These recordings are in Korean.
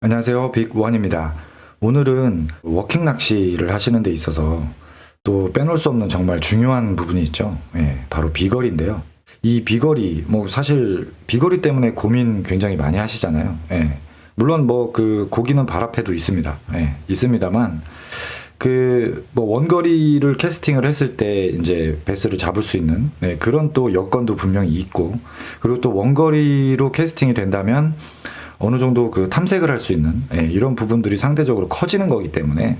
안녕하세요. 빅원입니다. 오늘은 워킹 낚시를 하시는 데 있어서 또 빼놓을 수 없는 정말 중요한 부분이 있죠. 바로 비거리인데요. 이 비거리, 사실 비거리 때문에 고민 굉장히 많이 하시잖아요. 물론 그 고기는 발 앞에도 있습니다. 있습니다만 원거리를 캐스팅을 했을 때 이제 베스를 잡을 수 있는 그런 또 여건도 분명히 있고, 그리고 또 원거리로 캐스팅이 된다면 어느 정도 탐색을 할 수 있는 이런 부분들이 상대적으로 커지는 거기 때문에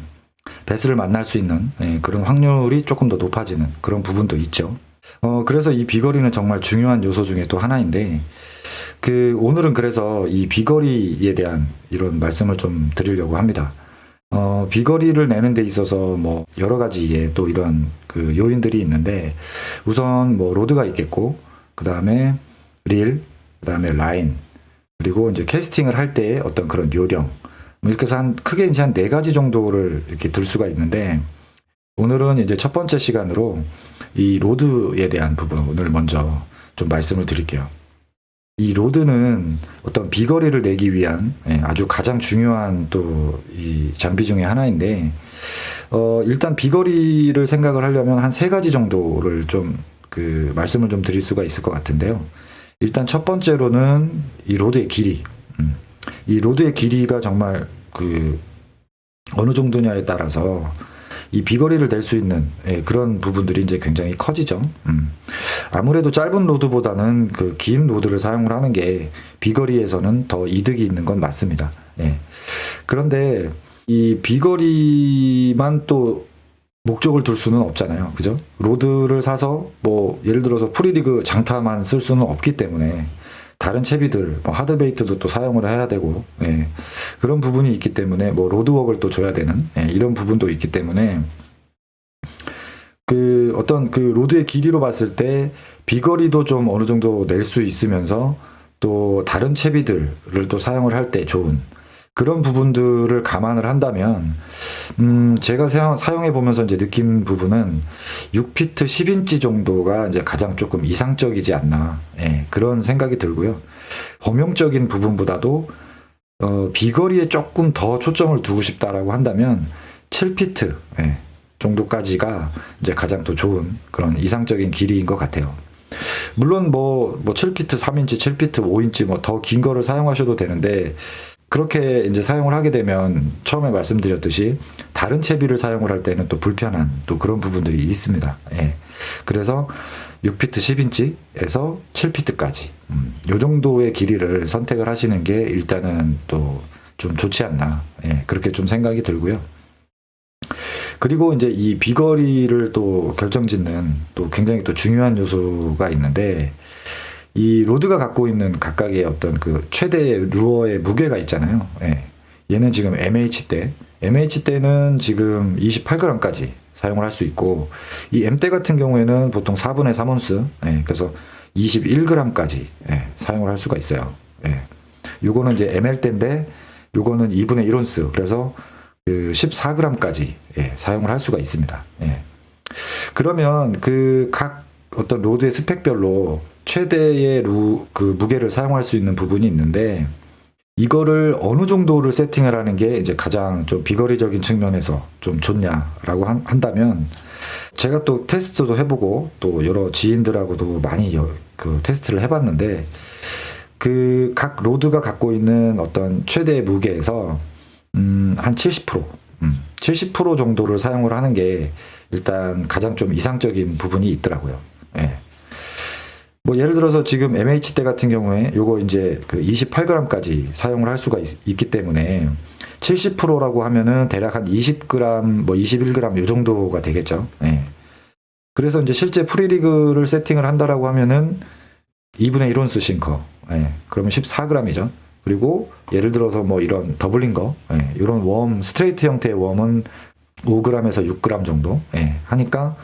베스를 만날 수 있는 그런 확률이 조금 더 높아지는 그런 부분도 있죠. 그래서 이 비거리는 정말 중요한 요소 중에 또 하나인데, 오늘은 그래서 이 비거리에 대한 이런 말씀을 좀 드리려고 합니다. 비거리를 내는 데 있어서 여러 가지의 또 이런 요인들이 있는데, 우선 로드가 있겠고, 그 다음에 릴, 그 다음에 라인, 그리고 이제 캐스팅을 할 때의 어떤 그런 요령, 이렇게 해서 크게 이제 한 4가지 정도를 이렇게 들 수가 있는데, 오늘은 이제 첫 번째 시간으로 이 로드에 대한 부분을 먼저 좀 말씀을 드릴게요. 이 로드는 어떤 비거리를 내기 위한 아주 가장 중요한 또 이 장비 중에 하나인데, 일단 비거리를 생각을 하려면 한 3가지 정도를 좀 말씀을 좀 드릴 수가 있을 것 같은데요. 일단 첫 번째로는 이 로드의 길이. 이 로드의 길이가 정말 어느 정도냐에 따라서 이 비거리를 낼 수 있는 그런 부분들이 이제 굉장히 커지죠. 아무래도 짧은 로드보다는 긴 로드를 사용을 하는 게 비거리에서는 더 이득이 있는 건 맞습니다. 그런데 이 비거리만 또 목적을 둘 수는 없잖아요. 그죠? 로드를 사서 예를 들어서 프리리그 장타만 쓸 수는 없기 때문에 다른 채비들, 하드베이트도 또 사용을 해야 되고, 그런 부분이 있기 때문에 로드웍을 또 줘야 되는 이런 부분도 있기 때문에 어떤 로드의 길이로 봤을 때 비거리도 좀 어느 정도 낼 수 있으면서 또 다른 채비들을 또 사용을 할 때 좋은 그런 부분들을 감안을 한다면, 제가 사용해 보면서 이제 느낀 부분은 6피트 10인치 정도가 이제 가장 조금 이상적이지 않나, 그런 생각이 들고요. 범용적인 부분보다도, 비거리에 조금 더 초점을 두고 싶다라고 한다면 7피트, 정도까지가 이제 가장 또 좋은 그런 이상적인 길이인 것 같아요. 물론 7피트 3인치, 7피트 5인치 더 긴 거를 사용하셔도 되는데, 그렇게 이제 사용을 하게 되면 처음에 말씀드렸듯이 다른 채비를 사용을 할 때는 또 불편한 또 그런 부분들이 있습니다. 그래서 6피트 10인치에서 7피트까지 요 정도의 길이를 선택을 하시는 게 일단은 또 좀 좋지 않나, 그렇게 좀 생각이 들고요. 그리고 이제 이 비거리를 또 결정짓는 또 굉장히 또 중요한 요소가 있는데, 이 로드가 갖고 있는 각각의 어떤 최대 루어의 무게가 있잖아요. 얘는 지금 MH대는 지금 28g까지 사용을 할 수 있고, 이 M대 같은 경우에는 보통 4분의 3온스, 그래서 21g까지 사용을 할 수가 있어요. 요거는 이제 ML대인데, 요거는 2분의 1온스, 그래서 14g까지 사용을 할 수가 있습니다. 그러면 각 어떤 로드의 스펙별로 최대의 무게를 사용할 수 있는 부분이 있는데, 이거를 어느 정도를 세팅을 하는 게 이제 가장 좀 비거리적인 측면에서 좀 좋냐라고 한다면, 제가 또 테스트도 해보고 또 여러 지인들하고도 많이 테스트를 해봤는데, 각 로드가 갖고 있는 어떤 최대 무게에서 한 70% 정도를 사용을 하는 게 일단 가장 좀 이상적인 부분이 있더라고요. 예를 들어서 지금 MH대 같은 경우에 요거 이제 28g까지 사용을 할 수가 있기 때문에 70%라고 하면은 대략 한 20g, 21g 요 정도가 되겠죠. 그래서 이제 실제 프리리그를 세팅을 한다라고 하면은 2분의 1온스 싱커, 그러면 14g이죠. 그리고 예를 들어서 이런 더블린 거, 이런 스트레이트 형태의 웜은 5g에서 6g 정도 하니까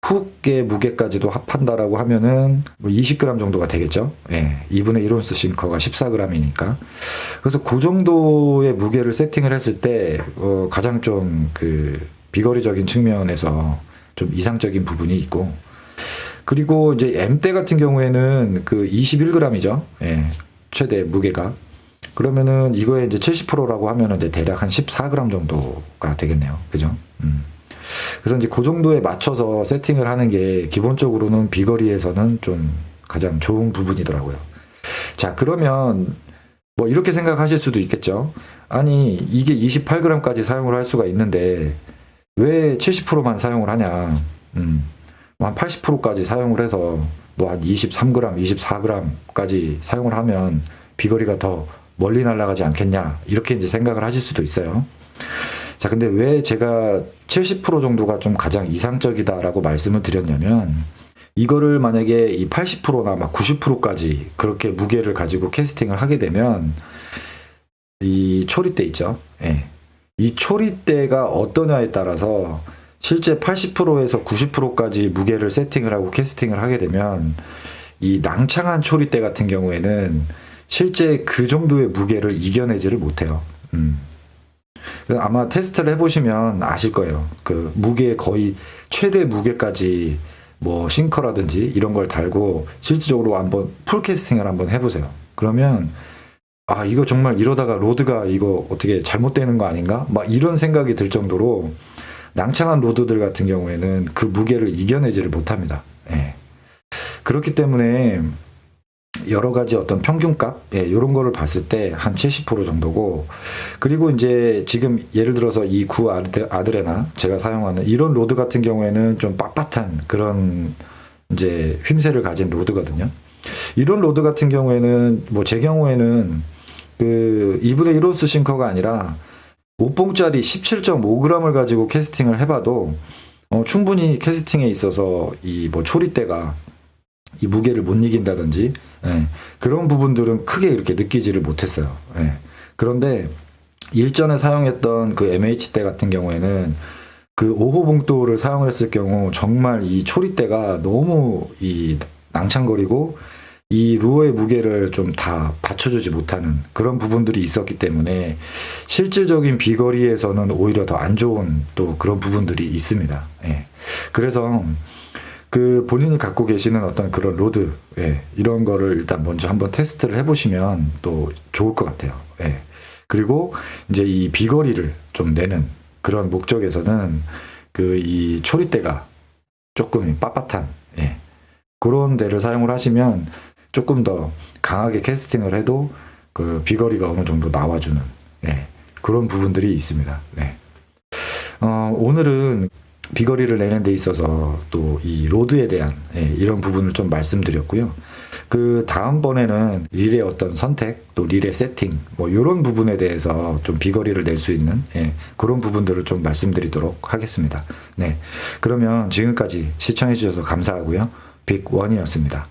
훅의 무게까지도 합한다라고 하면은 20g 정도가 되겠죠. 2분의 1온스 싱커가 14g이니까. 그래서 그 정도의 무게를 세팅을 했을 때 가장 좀 비거리적인 측면에서 좀 이상적인 부분이 있고, 그리고 이제 M대 같은 경우에는 21g이죠. 최대 무게가. 그러면은 이거에 이제 70%라고 하면은 이제 대략 한 14g 정도가 되겠네요. 그죠? 그래서 이제 그 정도에 맞춰서 세팅을 하는 게 기본적으로는 비거리에서는 좀 가장 좋은 부분이더라고요. 자, 그러면 뭐 이렇게 생각하실 수도 있겠죠. 아니, 이게 28g까지 사용을 할 수가 있는데 왜 70%만 사용을 하냐. 한 80%까지 사용을 해서 뭐 한 23g, 24g까지 사용을 하면 비거리가 더 멀리 날아가지 않겠냐. 이렇게 이제 생각을 하실 수도 있어요. 자, 근데 왜 제가 70% 정도가 좀 가장 이상적이다라고 말씀을 드렸냐면, 이거를 만약에 이 80%나 막 90%까지 그렇게 무게를 가지고 캐스팅을 하게 되면, 이 초리대 있죠? 예. 이 초리대가 어떠냐에 따라서 실제 80%에서 90%까지 무게를 세팅을 하고 캐스팅을 하게 되면, 이 낭창한 초리대 같은 경우에는 실제 그 정도의 무게를 이겨내지를 못해요. 아마 테스트를 해보시면 아실 거예요. 그 무게 거의 최대 무게까지 뭐 싱커라든지 이런 걸 달고 실질적으로 한번 풀 캐스팅을 한번 해보세요. 그러면 아, 이거 정말 이러다가 로드가 이거 어떻게 잘못되는 거 아닌가? 막 이런 생각이 들 정도로 낭창한 로드들 같은 경우에는 그 무게를 이겨내지를 못합니다. 예. 그렇기 때문에 여러 가지 어떤 평균값, 예, 이런 거를 봤을 때 한 70% 정도고, 그리고 이제 지금 예를 들어서 이 구 아드레나 제가 사용하는 이런 로드 같은 경우에는 좀 빳빳한 그런 이제 휨새를 가진 로드거든요. 이런 로드 같은 경우에는 뭐 제 경우에는 그 2분의 1호스 싱커가 아니라 5봉짜리 17.5g을 가지고 캐스팅을 해봐도 충분히 캐스팅에 있어서 이 뭐 초리대가 이 무게를 못 이긴다든지, 예, 그런 부분들은 크게 이렇게 느끼지를 못했어요. 예. 그런데 일전에 사용했던 그 MH대 같은 경우에는 그 5호 봉도를 사용을 했을 경우 정말 이 초리대가 너무 이 낭창거리고 이 루어의 무게를 좀 다 받쳐주지 못하는 그런 부분들이 있었기 때문에 실질적인 비거리에서는 오히려 더 안 좋은 또 그런 부분들이 있습니다. 예. 그래서 그 본인이 갖고 계시는 어떤 그런 로드, 예, 이런 거를 일단 먼저 한번 테스트를 해보시면 또 좋을 것 같아요. 예. 그리고 이제 이 비거리를 좀 내는 그런 목적에서는 그 이 초리대가 조금 빳빳한, 예, 그런 데를 사용을 하시면 조금 더 강하게 캐스팅을 해도 그 비거리가 어느 정도 나와주는, 예, 그런 부분들이 있습니다. 네. 오늘은 비거리를 내는 데 있어서 또 이 로드에 대한, 예, 이런 부분을 좀 말씀드렸고요. 그 다음번에는 릴의 어떤 선택, 또 릴의 세팅, 뭐 이런 부분에 대해서 좀 비거리를 낼 수 있는, 예, 그런 부분들을 좀 말씀드리도록 하겠습니다. 네, 그러면 지금까지 시청해 주셔서 감사하고요. 빅원이었습니다.